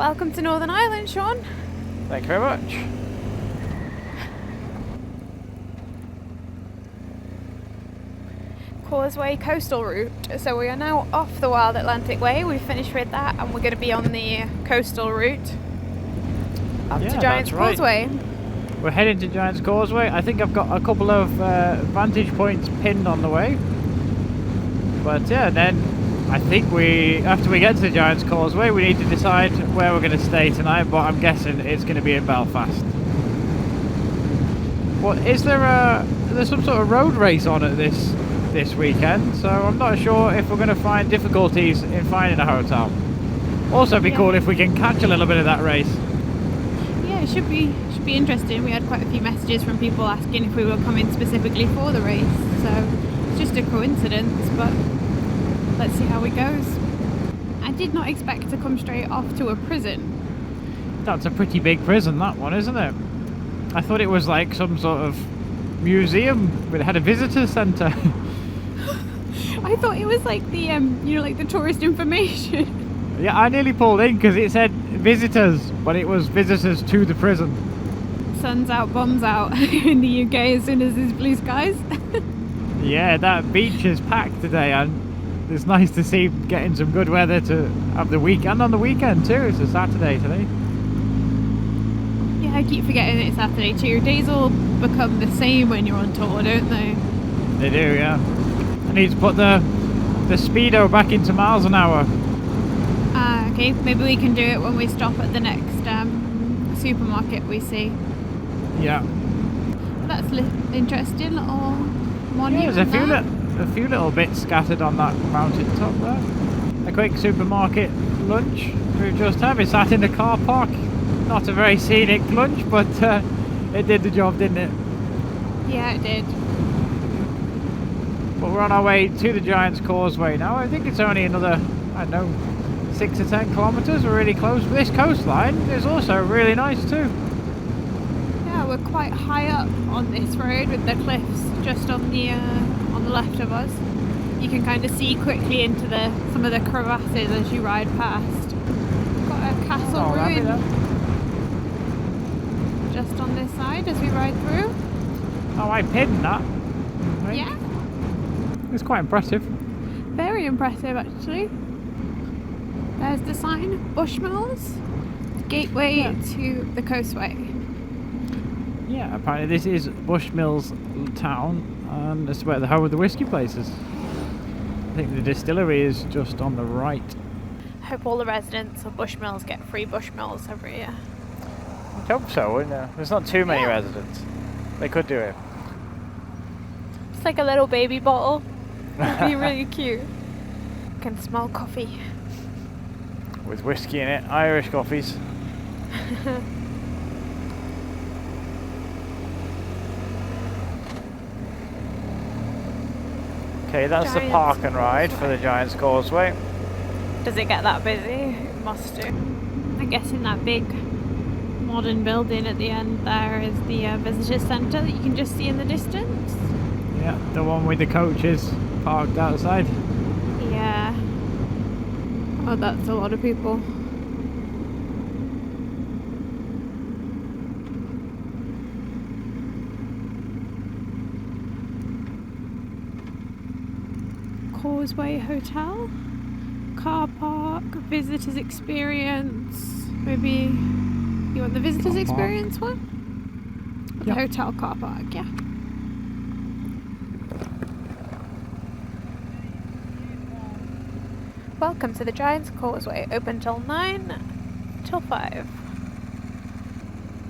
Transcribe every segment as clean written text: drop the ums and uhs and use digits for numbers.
Welcome to Northern Ireland, Sean. Thank you very much. Causeway coastal route. So we are now off the Wild Atlantic Way. We've finished with that and we're going to be on the coastal route up to Giants Causeway. We're heading to Giants Causeway. I think I've got a couple of vantage points pinned on the way. But yeah, then I think after we get to the Giants Causeway, we need to decide where we're going to stay tonight, but I'm guessing it's going to be in Belfast. Well, is there's some sort of road race on at this weekend, so I'm not sure if we're going to find difficulties in finding a hotel. Also, it'd be cool if we can catch a little bit of that race. Yeah, it should be interesting. We had quite a few messages from people asking if we were coming specifically for the race, so it's just a coincidence, but let's see how it goes. I did not expect to come straight off to a prison. That's a pretty big prison, that one, isn't it? I thought it was like some sort of museum, but it had a visitor centre. I thought it was like the like the tourist information. Yeah, I nearly pulled in because it said visitors, but it was visitors to the prison. Sun's out, bombs out in the UK as soon as there's blue skies. Yeah, that beach is packed today, and it's nice to see getting some good weather to have the week, and on the weekend too. It's a Saturday today. Yeah, I keep forgetting it's Saturday too. Days all become the same when you're on tour, don't they? They do, yeah. I need to put the speedo back into miles an hour. Okay, maybe we can do it when we stop at the next supermarket we see. Yeah. That's interesting little monument. Yeah, there's a few little bits scattered on that mountain top there. A quick supermarket lunch we've just had. We sat in the car park. Not a very scenic lunch, but it did the job, didn't it? Yeah, it did. But we're on our way to the Giants Causeway now. I think it's only another, I don't know, 6 to 10 kilometres. We're really close. This coastline is also really nice too. Yeah, we're quite high up on this road with the cliffs just on the left of us. You can kind of see quickly into some of the crevasses as you ride past. Got a castle ruin just on this side as we ride through. Oh, I pinned that. Yeah. It's quite impressive. Very impressive, actually. There's the sign, Bushmills, gateway to the coastway. Yeah, apparently this is Bushmills town, and this is where the home of the whiskey place is. I think the distillery is just on the right. Hope all the residents of Bushmills get free Bushmills every year. I hope so, wouldn't there? There's not too many residents. They could do it. It's like a little baby bottle. It'd be really cute. Can smell coffee. With whiskey in it, Irish coffees. Okay, that's the park and ride for the Giants Causeway. Does it get that busy? It must do. I'm guessing that big modern building at the end there is the visitor centre that you can just see in the distance. Yeah, the one with the coaches parked outside. Yeah. Oh, that's a lot of people. Causeway Hotel, car park, visitors experience. Maybe you want the visitors experience one? Yep. The hotel car park, yeah. Welcome to the Giants Causeway, open till 9 till 5.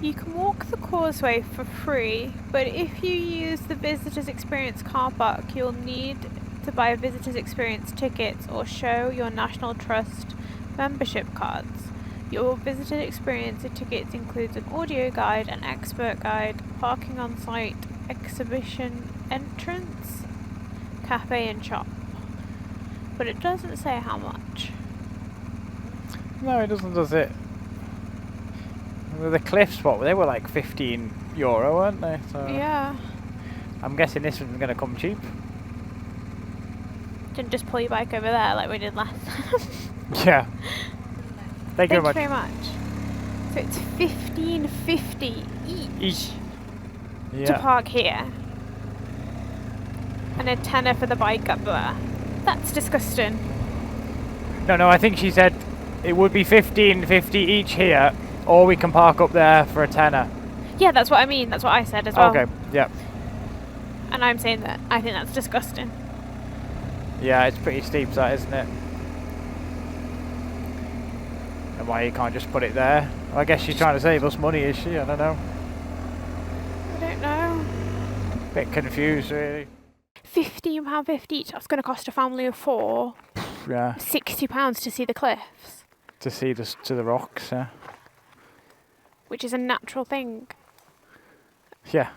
You can walk the causeway for free, but if you use the visitors experience car park, you'll need to buy visitors experience tickets or show your National Trust membership cards. Your visitor experience tickets includes an audio guide, an expert guide, parking on site, exhibition entrance, cafe and shop. But it doesn't say how much. No, it doesn't, does it? The cliff spot, they were like €15, weren't they? So yeah. I'm guessing this one's going to come cheap. Didn't just pull your bike over there like we did last time. Yeah. Thank you Thank very you much. very much. So it's $15.50 each to Yeah. park here. And a tenner for the bike up there. That's disgusting. No, I think she said it would be $15.50 each here, or we can park up there for a tenner. Yeah, that's what I mean. That's what I said as well. Okay, yeah. And I'm saying that I think that's disgusting. Yeah, it's pretty steep, that, isn't it? And why you can't just put it there? Well, I guess she's trying to save us money, is she? I don't know. I don't know. Bit confused, really. £15.50 each. That's going to cost a family of 4. Yeah. £60 to see the cliffs, To see to the rocks, yeah. which is a natural thing. Yeah.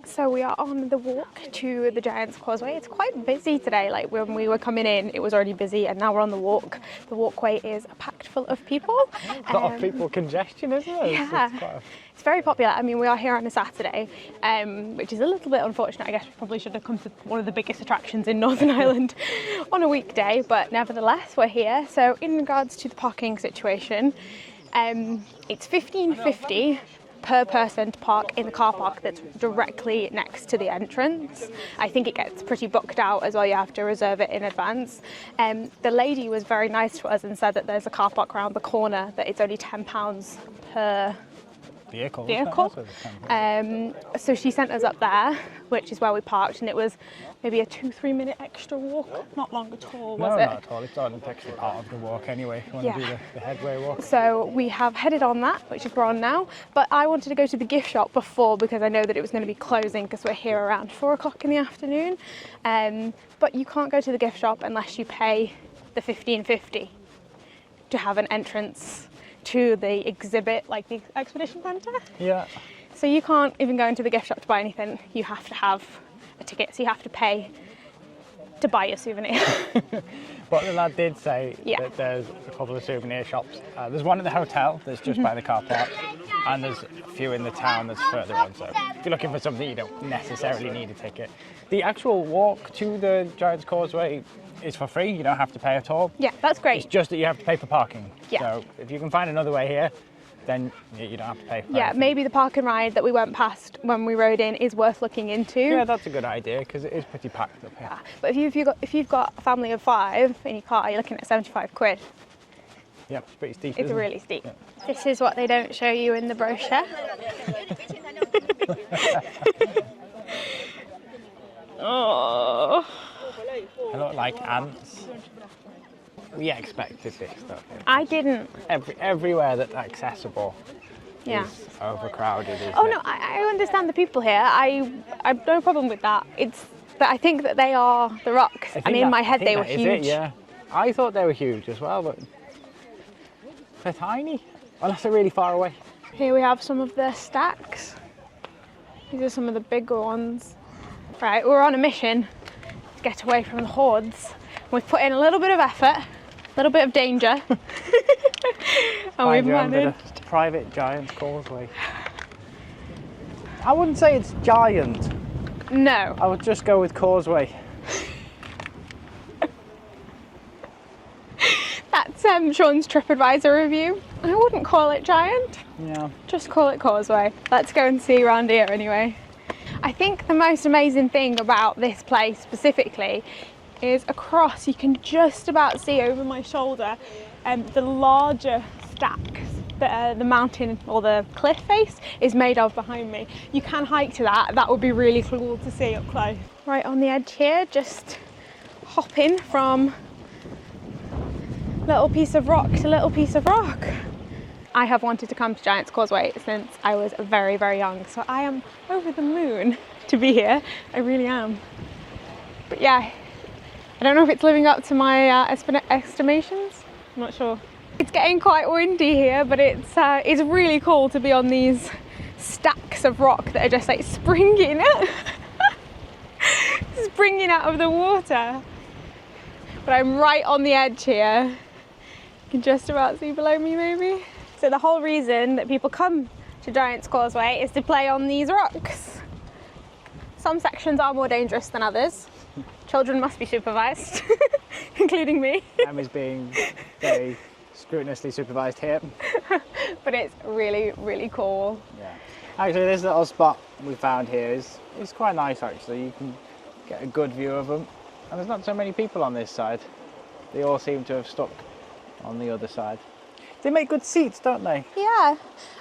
So we are on the walk to the Giants Causeway. It's quite busy today. Like when we were coming in, it was already busy, and now we're on the walk. The walkway is packed full of people. A lot of people congestion, isn't it? Yeah. It's very popular. I mean, we are here on a Saturday, which is a little bit unfortunate. I guess we probably should have come to one of the biggest attractions in Northern Ireland on a weekday, but nevertheless, we're here. So in regards to the parking situation, it's $15.50 per person to park in the car park that's directly next to the entrance. I think it gets pretty booked out as well. You have to reserve it in advance. The lady was very nice to us and said that there's a car park around the corner that it's only £10 per vehicle. So she sent us up there, which is where we parked, and it was maybe a 2-3 minute extra walk, not long at all, was it? No, not at all. It's actually part of the walk anyway, if you want to do the headway walk. So we have headed on that, which is we're on now, but I wanted to go to the gift shop before because I know that it was going to be closing because we're here around 4 o'clock in the afternoon. But you can't go to the gift shop unless you pay the $15.50 to have an entrance to the exhibit, like the exhibition centre. Yeah. So you can't even go into the gift shop to buy anything. You have to have a ticket, so you have to pay to buy a souvenir. But the lad did say Yeah. that there's a couple of souvenir shops. There's one at the hotel that's just by the car park, and there's a few in the town that's further on. So if you're looking for something, you don't necessarily need a ticket. The actual walk to the Giants Causeway is for free. You don't have to pay at all. Yeah, that's great. It's just that you have to pay for parking. Yeah. So if you can find another way here, then you don't have to pay for Yeah, anything. maybe the park and ride that we went past when we rode in is worth looking into. Yeah, that's a good idea because it is pretty packed up here. But if you've got a family of 5 in your car, you're looking at 75 quid. Yeah, it's pretty steep. It's isn't it? really steep. Yeah. This is what they don't show you in the brochure. Oh. They look like ants. We expected this though. I didn't. Everywhere that's accessible Yeah. is overcrowded. Isn't Oh it? no, I understand the people here. I've no problem with that. It's that I think that they are the rocks. I mean, in my head they were Is huge. it, yeah. I thought they were huge as well, but they're tiny. Unless they're really far away. Here we have some of the stacks. These are some of the bigger ones. Right, we're on a mission to get away from the hordes. We've put in a little bit of effort, a little bit of danger, and we've Find your own bit managed. of private Giants Causeway. I wouldn't say it's giant. No. I would just go with Causeway. That's Sean's TripAdvisor review. I wouldn't call it giant, Yeah. just call it Causeway. Let's go and see around here anyway. I think the most amazing thing about this place specifically is across, you can just about see over my shoulder the larger stacks that the mountain or the cliff face is made of behind me. You can hike to that. That would be really cool to see up close. Right on the edge here, just hopping from little piece of rock to little piece of rock. I have wanted to come to Giants Causeway since I was very, very young, so I am over the moon to be here. I really am. But yeah, I don't know if it's living up to my estimations. I'm not sure. It's getting quite windy here, but it's really cool to be on these stacks of rock that are just like springing out of the water. But I'm right on the edge here. You can just about see below me maybe. So the whole reason that people come to Giants Causeway is to play on these rocks. Some sections are more dangerous than others. Children must be supervised, including me. Em is being very scrupulously supervised here. But it's really, really cool. Yeah. Actually, this little spot we found here is quite nice actually. You can get a good view of them. And there's not so many people on this side. They all seem to have stuck on the other side. They make good seats, don't they? Yeah,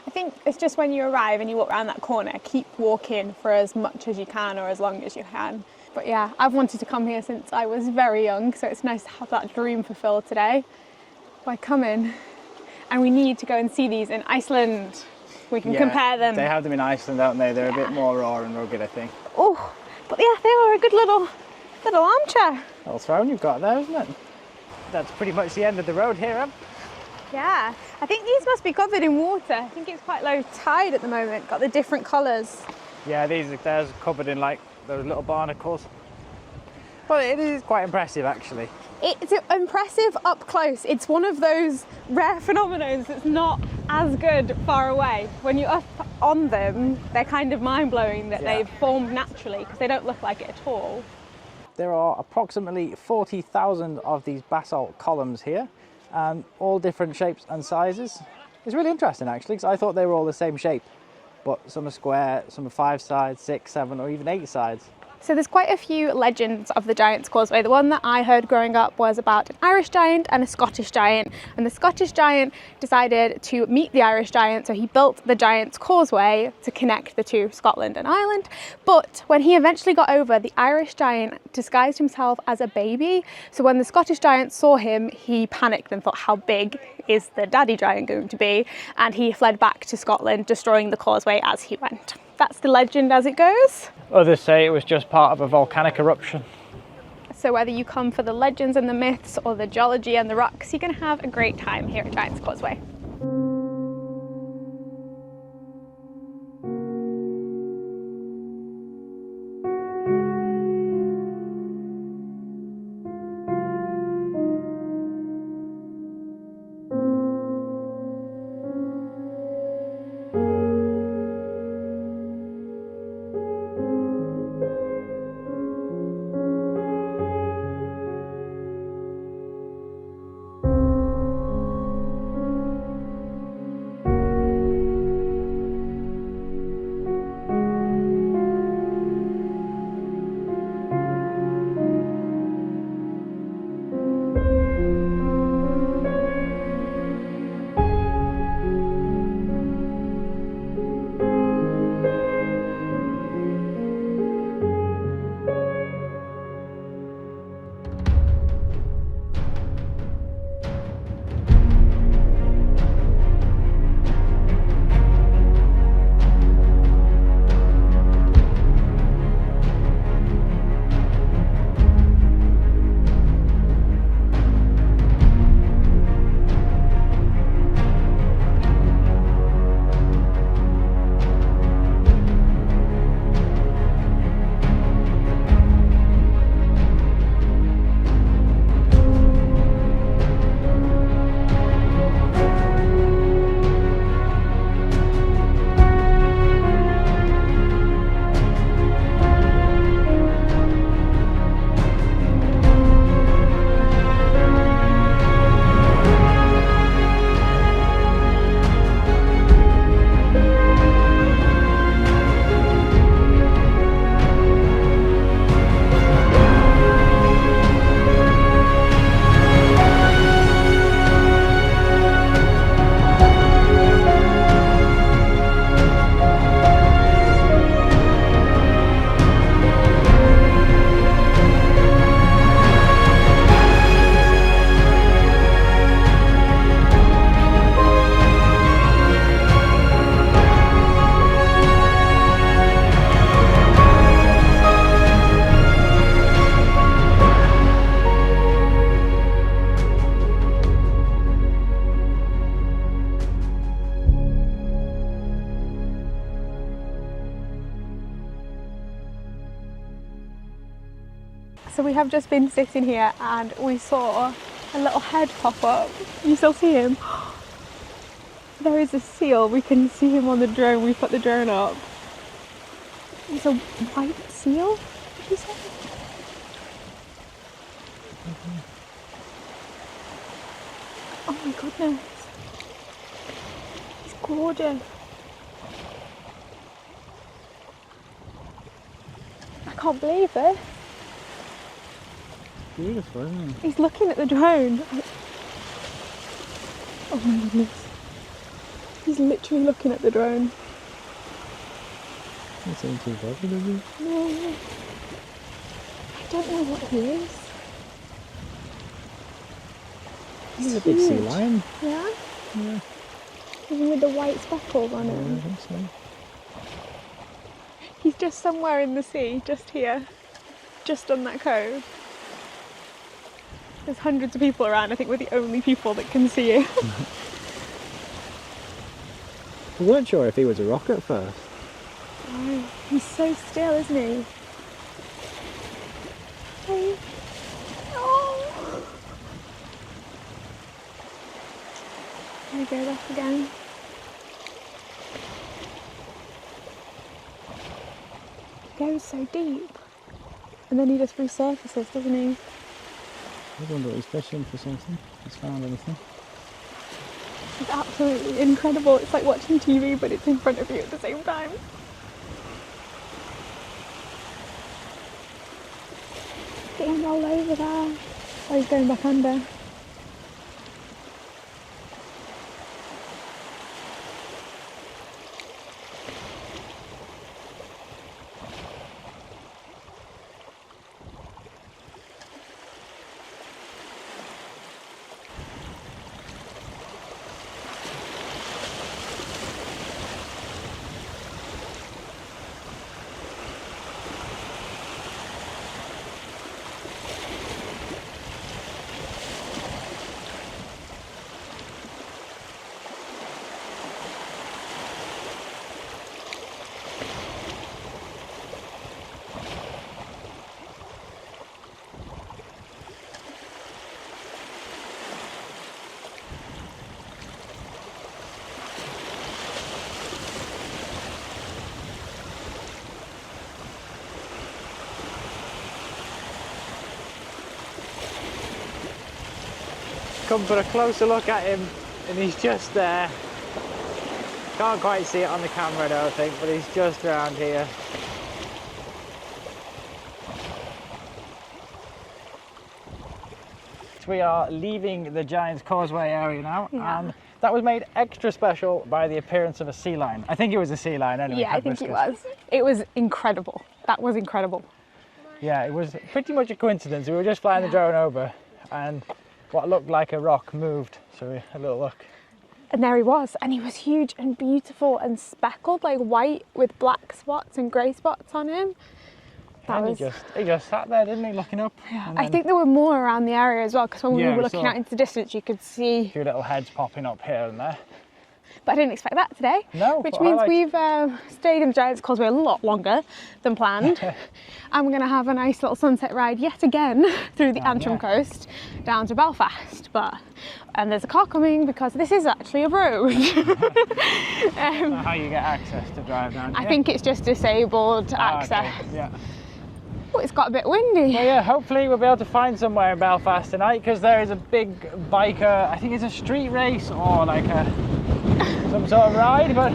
I think it's just when you arrive and you walk around that corner, keep walking for as much as you can or as long as you can. But yeah, I've wanted to come here since I was very young, so it's nice to have that dream fulfilled today by coming. And we need to go and see these in Iceland. We can compare them. They have them in Iceland, don't they? They're a bit more raw and rugged, I think. Oh, but yeah, they were a good little armchair. Little throne you've got there, isn't it? That's pretty much the end of the road here, Em. Yeah, I think these must be covered in water. I think it's quite low tide at the moment, got the different colours. Yeah, they're covered in like those little barnacles. But it is quite impressive actually. It's impressive up close. It's one of those rare phenomena that's not as good far away. When you're up on them, they're kind of mind-blowing that they've formed naturally because they don't look like it at all. There are approximately 40,000 of these basalt columns here, and all different shapes and sizes. It's really interesting actually, because I thought they were all the same shape, but some are square, some are 5 sides, 6, 7 or even 8 sides. So there's quite a few legends of the Giants Causeway. The one that I heard growing up was about an Irish giant and a Scottish giant. And the Scottish giant decided to meet the Irish giant, so he built the Giants Causeway to connect the two, Scotland and Ireland. But when he eventually got over, the Irish giant disguised himself as a baby. So when the Scottish giant saw him, he panicked and thought, how big is the daddy giant going to be? And he fled back to Scotland, destroying the causeway as he went. That's the legend as it goes. Others say it was just part of a volcanic eruption. So whether you come for the legends and the myths or the geology and the rocks, you're going to have a great time here at Giants Causeway. So we have just been sitting here and we saw a little head pop up. You still see him? There is a seal. We can see him on the drone. We put the drone up. It's a white seal, did you say? Oh my goodness. He's gorgeous. I can't believe it. Beautiful, isn't it? He's looking at the drone. Oh my goodness. He's literally looking at the drone. Doesn't seem too bothered, does he? No. I don't know what he is. He's a big sea huge. lion. Yeah? Yeah. Even with the white speckles on Yeah, I him. think so. He's just somewhere in the sea, just here. Just on that cove. There's hundreds of people around. I think we're the only people that can see it. We weren't sure if he was a rock at first. Oh, he's so still, isn't he? Hey. Oh. There he goes off again. He goes so deep. And then he just resurfaces, doesn't he? I wonder what he's fishing for something. He's found anything. It's absolutely incredible. It's like watching TV, but it's in front of you at the same time. Getting all over there. Oh, he's going back under. Come for a closer look at him, and he's just there. Can't quite see it on the camera, I don't think, but he's just around here. We are leaving the Giants Causeway area now, and that was made extra special by the appearance of a sea lion. I think it was a sea lion anyway. Yeah, I think it was. It was incredible. That was incredible. Yeah, it was pretty much a coincidence. We were just flying the drone over, and what looked like a rock moved, so we had a little look. And there he was, and he was huge and beautiful and speckled, like white with black spots and grey spots on him. And he just sat there, didn't he, looking up? Yeah. I think there were more around the area as well, because when we were looking saw out into the distance, you could see. A few little heads popping up here and there. But I didn't expect that today. No, which but means we've stayed in the Giants Causeway a lot longer than planned. And we're going to have a nice little sunset ride yet again through the Antrim coast down to Belfast. And there's a car coming because this is actually a road. How you get access to drive down here? I think it's just disabled access. Okay. Yeah. Oh, it's got a bit windy. Well, yeah, hopefully we'll be able to find somewhere in Belfast tonight, because there is a big biker, I think it's a street race or like some sort of ride, but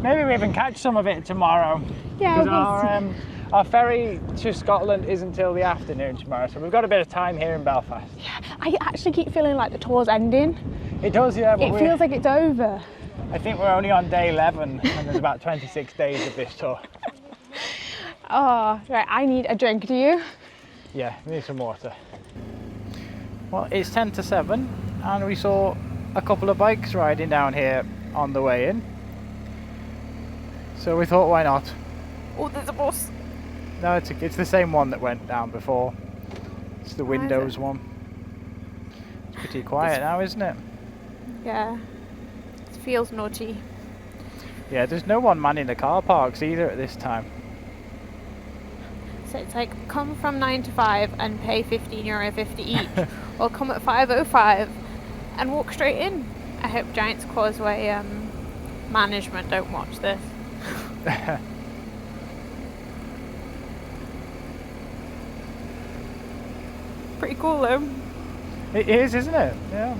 maybe we even catch some of it tomorrow. Yeah, because our ferry to Scotland isn't till the afternoon tomorrow, so we've got a bit of time here in Belfast. Yeah, I actually keep feeling like the tour's ending. It does, yeah. But it feels like it's over. I think we're only on day 11 and there's about 26 days of this tour. Oh, right, I need a drink, do you? Yeah, we need some water. Well, it's 10 to 7 and we saw a couple of bikes riding down here on the way in. So we thought, why not? Oh, there's a bus. No, it's the same one that went down before. It's the Windows one. It's pretty quiet now, isn't it? Yeah. It feels naughty. Yeah, there's no one manning the car parks either at this time. So it's like, come from 9 to 5 and pay €15.50 each, or come at 5:05 and walk straight in. I hope Giants Causeway management don't watch this. Pretty cool though. It is, isn't it? Yeah.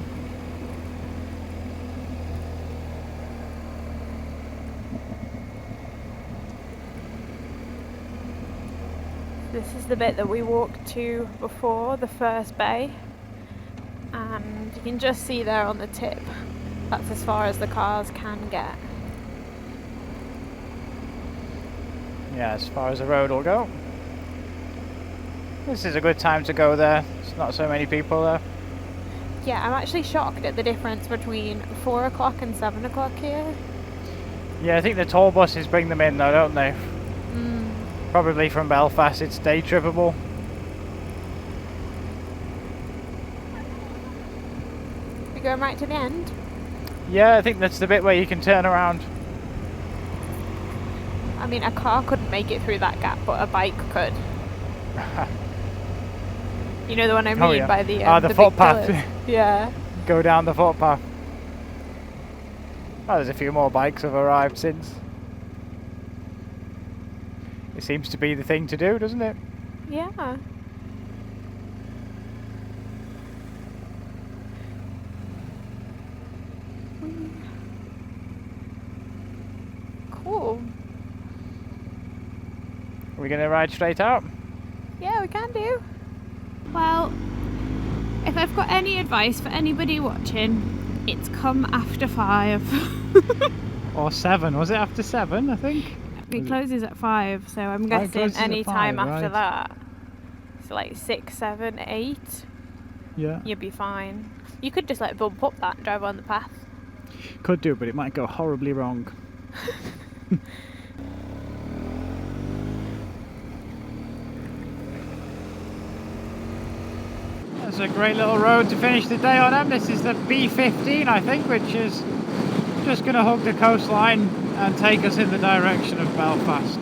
This is the bit that we walked to before, the first bay. And you can just see there on the tip, that's as far as the cars can get. Yeah, as far as the road will go. This is a good time to go there. There's not so many people there. Yeah, I'm actually shocked at the difference between 4 o'clock and 7 o'clock here. Yeah, I think the tour buses bring them in though, don't they? Mm. Probably from Belfast, it's day trippable. We're going right to the end. Yeah, I think that's the bit where you can turn around. I mean, a car couldn't make it through that gap, but a bike could. You know the one I mean, Oh, yeah. by the the big footpath. pillars. Yeah. Go down the footpath. Oh, there's a few more bikes have arrived since. It seems to be the thing to do, doesn't it? Yeah. Cool. Are we going to ride straight out? Yeah, we can do. Well, if I've got any advice for anybody watching, it's come after 5. Or 7? Was it after 7, I think? It closes at 5, so I'm Oh, it guessing closes at any time 5, after right. that. So like 6, 7, 8, Yeah. you'd be fine. You could just like bump up that and drive on the path. Could do, but it might go horribly wrong. That's a great little road to finish the day on. This is the B15, I think, which is just going to hug the coastline and take us in the direction of Belfast.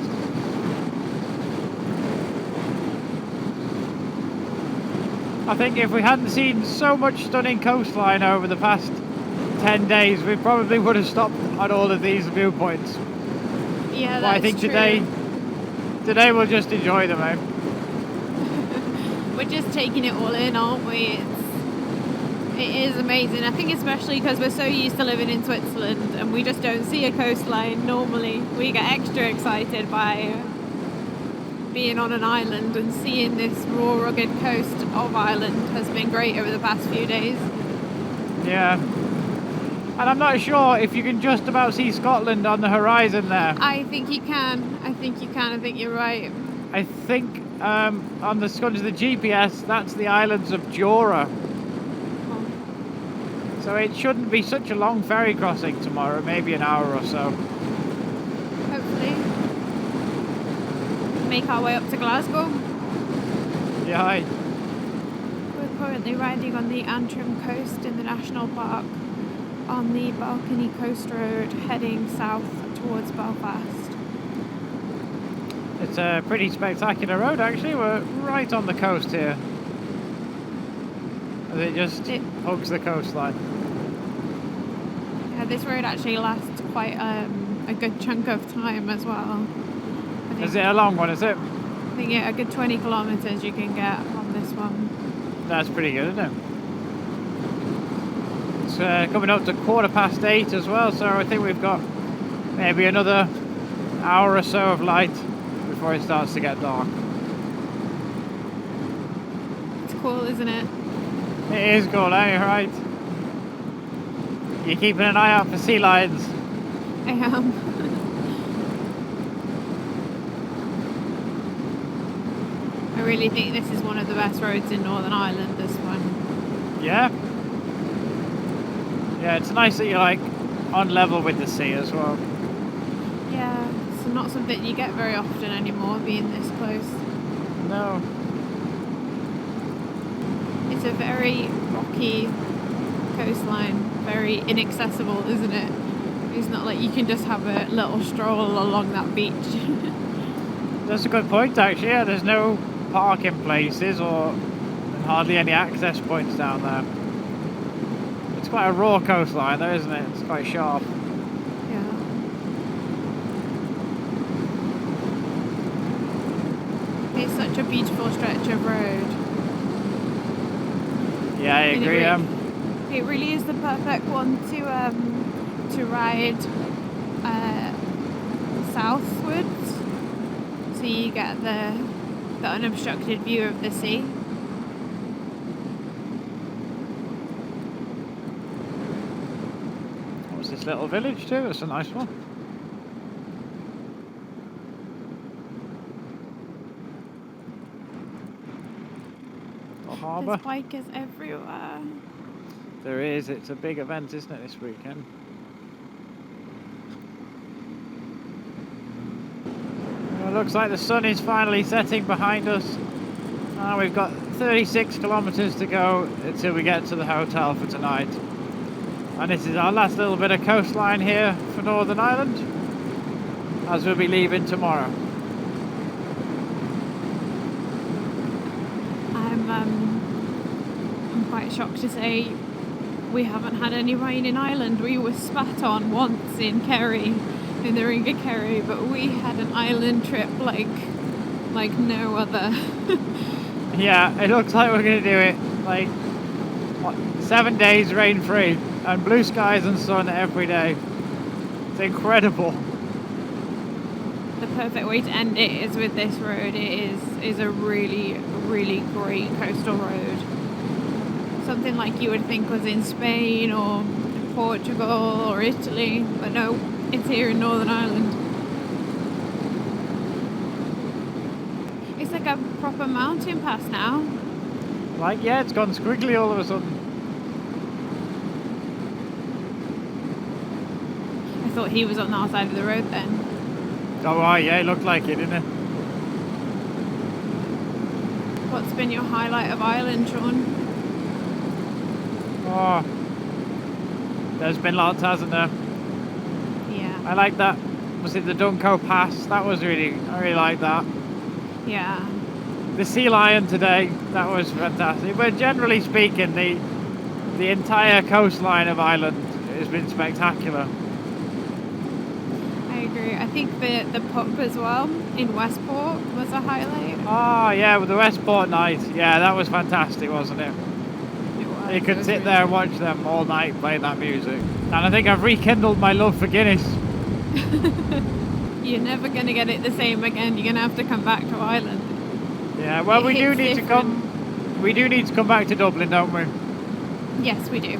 I think if we hadn't seen so much stunning coastline over the past 10 days, we probably would have stopped at all of these viewpoints. Yeah, But I think today we'll just enjoy them, eh? We're just taking it all in, aren't we? It is amazing. I think especially because we're so used to living in Switzerland and we just don't see a coastline normally. We get extra excited by being on an island, and seeing this raw, rugged coast of Ireland has been great over the past few days. Yeah. And I'm not sure if you can just about see Scotland on the horizon there. I think you can. I think you're right. I think on the according to the GPS, that's the islands of Jura. So it shouldn't be such a long ferry crossing tomorrow, maybe an hour or so. Hopefully. Make our way up to Glasgow. Yeah, hi. We're currently riding on the Antrim coast in the national park on the Balcony Coast Road heading south towards Belfast. It's a pretty spectacular road actually. We're right on the coast here. As it just hugs the coastline. Yeah, this road actually lasts quite a good chunk of time as well. Is it a long one, is it? I think a good 20 kilometres you can get on this one. That's pretty good, isn't it? It's coming up to 8:15 as well, so I think we've got maybe another hour or so of light before it starts to get dark. It's cool, isn't it? It is cool, eh? Right. You're keeping an eye out for sea lions. I am. I really think this is one of the best roads in Northern Ireland, this one. Yeah? Yeah, it's nice that you're like on level with the sea as well. Yeah, it's not something you get very often anymore, being this close. No. It's a very rocky coastline, very inaccessible, isn't it? It's not like you can just have a little stroll along that beach. That's a good point actually, yeah, there's no parking places or hardly any access points down there. It's quite a raw coastline though, isn't it? It's quite sharp. Yeah. It's such a beautiful stretch of road. Yeah, I And agree. it really is the perfect one to ride southwards, so you get the unobstructed view of the sea. What's this little village too? It's a nice one. The harbour. There's bikers everywhere. There is. It's a big event, isn't it, this weekend? Well, it looks like the sun is finally setting behind us. We've got 36 kilometres to go until we get to the hotel for tonight. And this is our last little bit of coastline here for Northern Ireland, as we'll be leaving tomorrow. I'm quite shocked to say we haven't had any rain in Ireland. We were spat on once in Kerry, in the Ring of Kerry, but we had an island trip like no other. Yeah, it looks like we're going to do it like 7 days rain free and blue skies and sun every day. It's incredible. The perfect way to end it is with this road. It is a really, really great coastal road. Something like you would think was in Spain or Portugal or Italy, but no, it's here in Northern Ireland. It's like a proper mountain pass now. Like, yeah, it's gone squiggly all of a sudden. I thought he was on our side of the road then. Oh, right, yeah, it looked like it, didn't it? What's been your highlight of Ireland, Sean? Oh, there's been lots, hasn't there? Yeah. I like that. Was it the Dunco Pass? That was I really like that. Yeah. The Sealion today, that was fantastic. But generally speaking, the entire coastline of Ireland has been spectacular. I agree. I think the pub as well in Westport was a highlight. Oh, yeah, with the Westport night. Yeah, that was fantastic, wasn't it? You could sit there and watch them all night playing that music. And I think I've rekindled my love for Guinness. You're never going to get it the same again. You're going to have to come back to Ireland. Yeah, well, we do need different. to come. We do need to come back to Dublin, don't we? Yes, we do.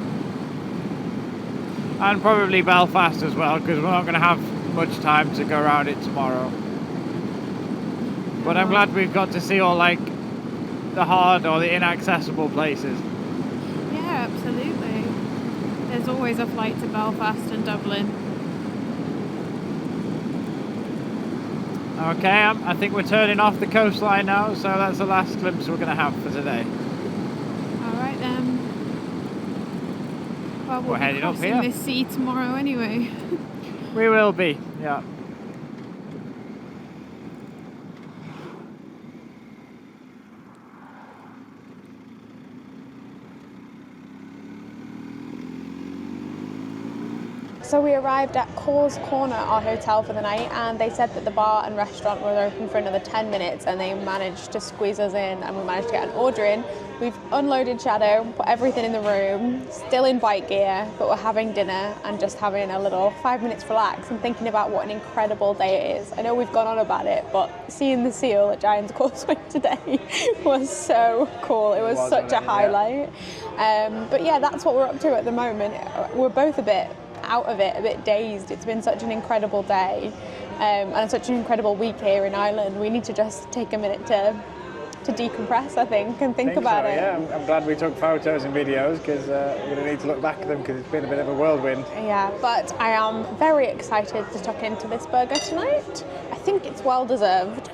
And probably Belfast as well, because we're not going to have much time to go around it tomorrow. But I'm glad we've got to see all like the hard or the inaccessible places. Yeah, absolutely. There's always a flight to Belfast and Dublin. Okay, I think we're turning off the coastline now, so that's the last glimpse we're going to have for today. All right then. Well, we'll We're be heading up crossing here. this sea tomorrow anyway. We will be, yeah. So we arrived at Cawes Corner, our hotel for the night, and they said that the bar and restaurant were open for another 10 minutes and they managed to squeeze us in and we managed to get an order in. We've unloaded Shadow, put everything in the room, still in bike gear, but we're having dinner and just having a little 5 minutes relax and thinking about what an incredible day it is. I know we've gone on about it, but seeing the seal at Giants Causeway today was so cool. It was such a highlight. But yeah, that's what we're up to at the moment. We're both a bit out of it, a bit dazed. It's been such an incredible day and such an incredible week here in Ireland. We need to just take a minute to decompress, I think, and think about it. Yeah, I'm glad we took photos and videos because we're going to need to look back at them because it's been a bit of a whirlwind. Yeah, but I am very excited to tuck into this burger tonight. I think it's well deserved.